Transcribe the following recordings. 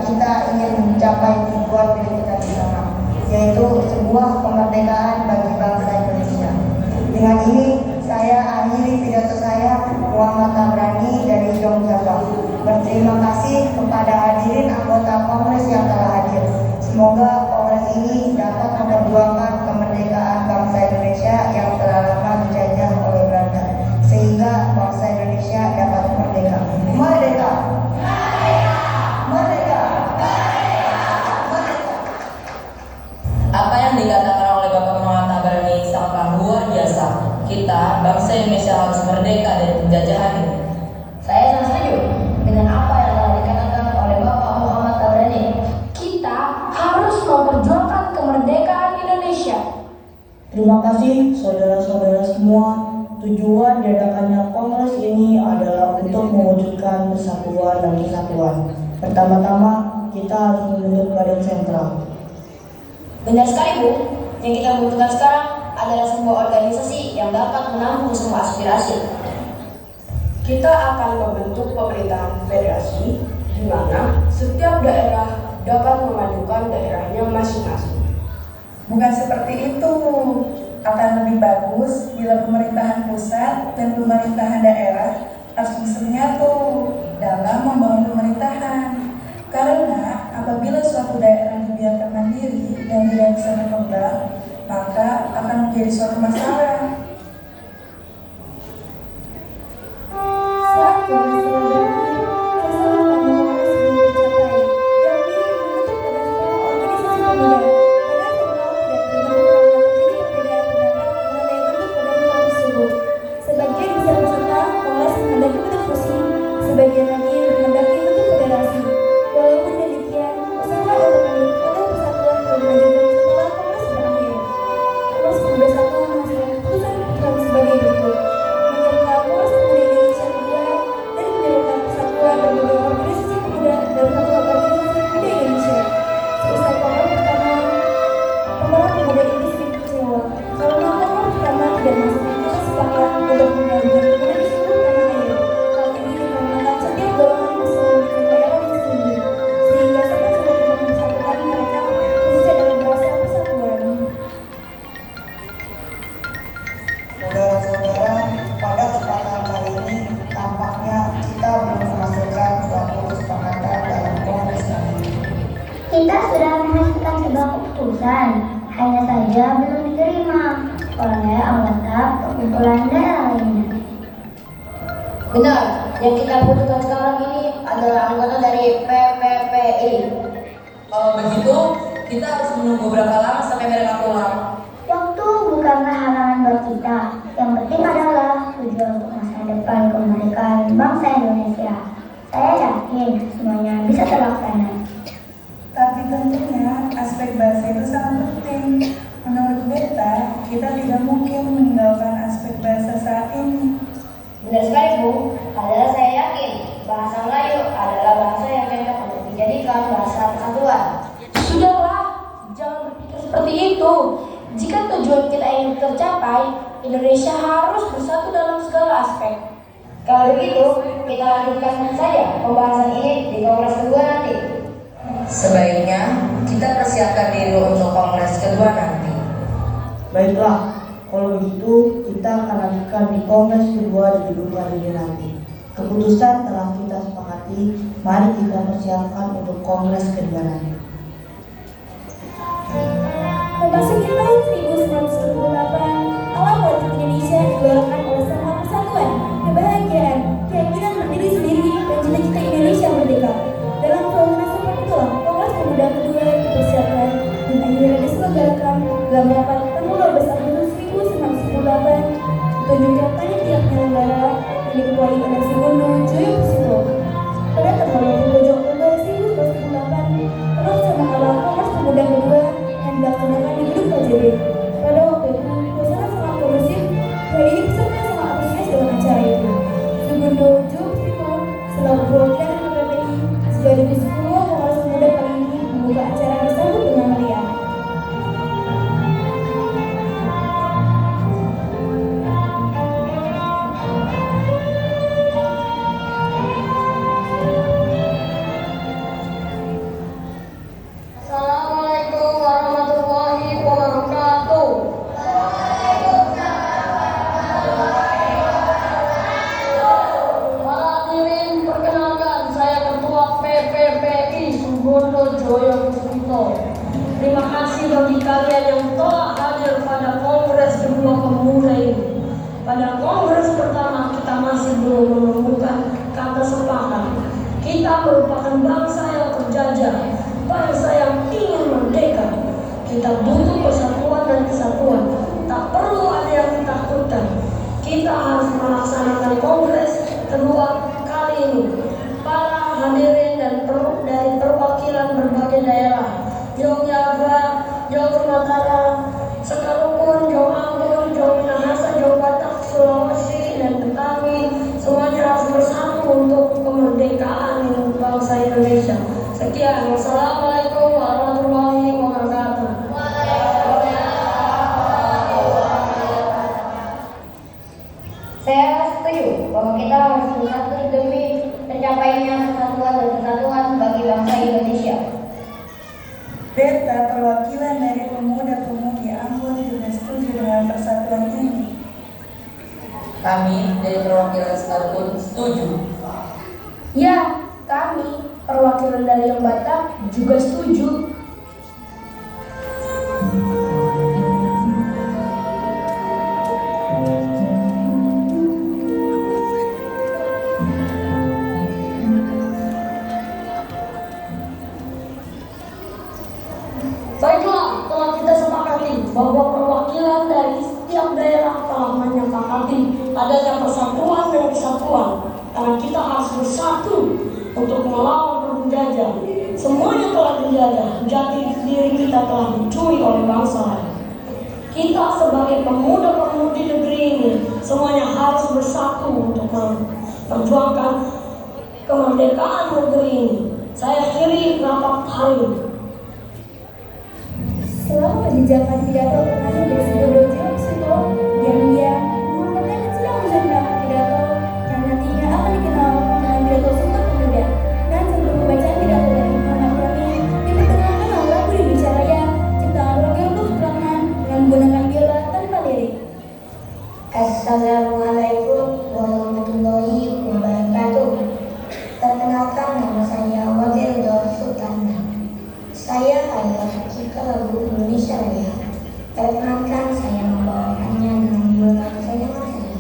kita ingin mencapai tujuan kita bersama, yaitu sebuah kemerdekaan bagi bangsa Indonesia. Dengan ini saya akhiri pidato saya. Muhammad Tabrani dari Yogyakarta. Berterima kasih kepada hadirin anggota Kongres yang telah hadir. Semoga Kongres ini dapat memperjuangkan kemerdekaan bangsa Indonesia yang telah lama dijajah oleh Belanda, sehingga bangsa Indonesia dapat merdeka. Merdeka! Merdeka! Merdeka! Apa yang dikatakan oleh Bapak Muhammad Tabrani sangat luar biasa. Kita, bangsa Indonesia, harus merdeka dari penjajahan ini. Saya sangat setuju dengan apa yang telah dikatakan oleh Bapak Muhammad Tabrani. Kita harus memperjuangkan kemerdekaan Indonesia. Terima kasih saudara-saudara semua. Tujuan diadakannya Kongres ini adalah untuk mewujudkan persatuan dan kesatuan. Pertama-tama kita harus membentuk badan sentral. Benar sekali, Bu. Yang kita butuhkan sekarang adalah sebuah organisasi yang dapat menampung semua aspirasi. Kita akan membentuk pemerintahan federasi di mana setiap daerah dapat memajukan daerahnya masing-masing. Bukan seperti itu. Akan lebih bagus bila pemerintahan pusat dan pemerintahan daerah harus bisa menyatu dalam membangun pemerintahan. Karena apabila suatu daerah dibiarkan mandiri dan tidak bisa berkembang, maka akan menjadi suatu masalah. Sebagian lagi menghendaki bentuk federasi. Walaupun demikian, usaha untuk membentuk persatuan belum dilanjutkan setelah Kongres berakhir. Kongres Bersatu menghasilkan keputusan yang sebagai berikut: menjadikan Kongres Pemuda Indonesia kedua dan menjadikan persatuan berbagai organisasi pemuda dalam satu organisasi pemuda Indonesia. Selesai Kongres pertama, Pemuda Pemuda ini sedikit kecewa karena Kongres pertama tidak masuk kata sepakat untuk menggabungkan pemuda di seluruh tanah air. Hal ini dikarenakan setiap golongan Islam berkebudayaan yang tinggi, sehingga sangat sulit untuk mempersatukan mereka khususnya dalam bahasa persatuan. Saudara-saudara, pada kesempatan kali ini tampaknya kita belum menghasilkan suatu kesepakatan dalam Kongres kali ini. Kita sudah menghasilkan sebuah keputusan, hanya saja belum diterima oleh anggota perkumpulan daerah lainnya. Benar, yang kita butuhkan sekarang ini adalah anggota dari PPPI. Kalau begitu, kita harus menunggu berapa lama sampai mereka pulang? Waktu bukanlah halangan buat kita. Yang penting adalah tujuan untuk masa depan kemerdekaan bangsa Indonesia. Saya yakin semuanya bisa terlaksana. Tapi tentunya aspek bahasa itu sangat penting. Menurut Beta, kita tidak mungkin meninggalkan aspek bahasa saat ini. Benar sekali, Bu. Padahal saya yakin bahasa Melayu adalah bahasa yang cocok untuk dijadikan bahasa persatuan. Sudahlah, jangan berpikir seperti itu. Jika tujuan kita ingin tercapai, Indonesia harus bersatu dalam segala aspek. Kalau begitu, kita lanjutkan saja pembahasan ini di Kongres kedua nanti. Sebaiknya kita persiapkan diri untuk Kongres kedua nanti. Baiklah, kalau begitu kita akan lanjutkan di Kongres kedua di gedung ini nanti. Keputusan telah kita sepakati, mari kita persiapkan untuk Kongres kedua nanti. Memasuki tahun 1948, alam politik Indonesia digelorakan oleh semangat persatuan, kebahagiaan, keyakinan berdiri sendiri, dan cita-cita Indonesia merdeka. Dalam suasana seperti itulah, Kongres Pemuda kedua dipersiapkan dan akhirnya diselenggarakan dalam rapat tanggal 12 Agustus 1948. Ditunjukkan panitia penyelenggara yang diketuai oleh Segundo Joyo Pusito. Pada tanggal 27 Oktober 1948, terlaksanakanlah Kongres Pemuda kedua yang dilaksanakan di gedung KJB. Pada waktu itu, suasana sangat kondusif. Hadirin peserta sangat antusias dengan acara itu. Segundo Joyo Pusito selaku perwakilan PPPI sekaligus ketua Kongres Pemuda kali ini membuka acara disambut dengan meriah. Subondo Joyo Kusito. Terima kasih bagi kalian yang telah hadir pada Kongres kedua pemuda ini. Pada Kongres pertama kita masih belum menemukan kata sepakat. Kita merupakan bangsa yang terjajah, bangsa yang ingin merdeka. Kita butuh persatuan dan kesatuan. Tak perlu ada yang ditakutkan. Kita harus melaksanakan Kongres kedua kali ini. Para hadirin dan dari perwakilan berbagai daerah, Yogyakarta, Jawa Utara, Sekalipun, Jawa Ambon, Jawa Minahasa, Jawa Batak, Sulawesi, dan Betawi, semuanya harus bersatu untuk kemerdekaan bangsa Indonesia. Sekian, wassalamualaikum warahmatullahi wabarakatuh. Saya setuju bahwa kita harus bersatu demi tercapainya kesatuan dan kesatuan bagi bangsa Indonesia. Beta, perwakilan dari pemuda-pemudi Ambon juga setuju dengan persatuan ini. Kami dari perwakilan Sekalipun setuju. Ya, kami perwakilan dari yang Batak juga setuju. Baiklah, telah kita sepakati bahwa perwakilan dari setiap daerah telah menyepakati adanya persatuan dan kesatuan, karena kita harus bersatu untuk melawan penjajah. Semuanya telah dijajah, jati diri kita telah dicuri oleh bangsa lain. Kita sebagai pemuda-pemudi negeri ini semuanya harus bersatu untuk memperjuangkan kemerdekaan negeri ini. Saya akhiri rapat hari ini. Selama menjejakan pidato terakhir dari Subondo Joyo Kusito, dia menyampaikan sedang menjelaskan pidato yang nantinya akan dikenal dengan pidato Sumpah Pemuda. Dan sebelum pembacaan pidato dari Muhammad Yamin, diperkenalkan oleh lagu Indonesia Raya ciptaan Rocky Ulus Supratman dengan menggunakan biola tanpa lirik. Assalamualaikum warahmatullahi wabarakatuh. Perkenalkan, nama saya Wadil Dor Sultana. Saya adalah pencipta lagu Indonesia Raya. Perkenalkan, saya membawakannya dengan biola kesayangan saya.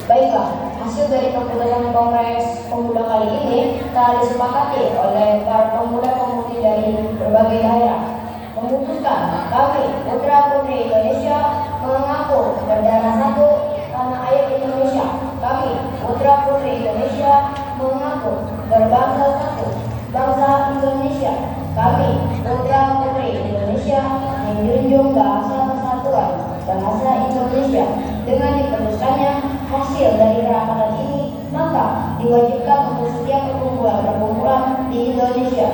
Baiklah, hasil dari keputusan Kongres Pemuda kali ini telah disepakati oleh para pemuda-pemudi dari berbagai daerah. Memutuskan kami putra-putri Indonesia mengaku berdarah satu Indonesia. Dengan diteruskannya hasil dari kerapatan ini, maka diwajibkan untuk setiap perkumpulan di Indonesia